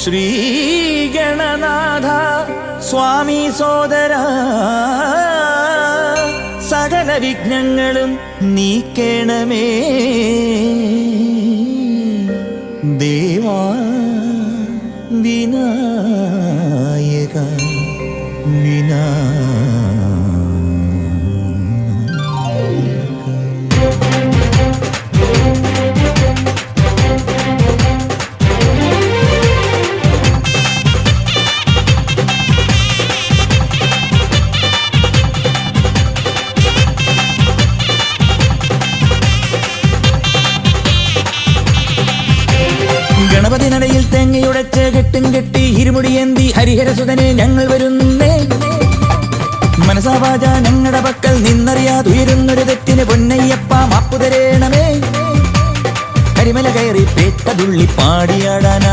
ശ്രീഗണനാഥ സ്വാമി സോദര സകല വിഘ്നങ്ങളും നീക്കേണമേ ദേവാ വിനായക ഗണപതി നടയിൽ തേങ്ങയുടച്ച് കെട്ടും കെട്ടി ഇരുമുടിയേന്തി ഹരിഹരസുതനെ ഞങ്ങൾ വരുന്നേ. മനസാവാച ഞങ്ങളുടെ പക്കൽ നിന്നറിയാതുയരുന്നൊരു തെറ്റിന് പൊന്നയ്യപ്പ മാപ്പു തരേണമേ. കരിമല കയറി പേട്ടതുള്ളി പാടിയാടാനാ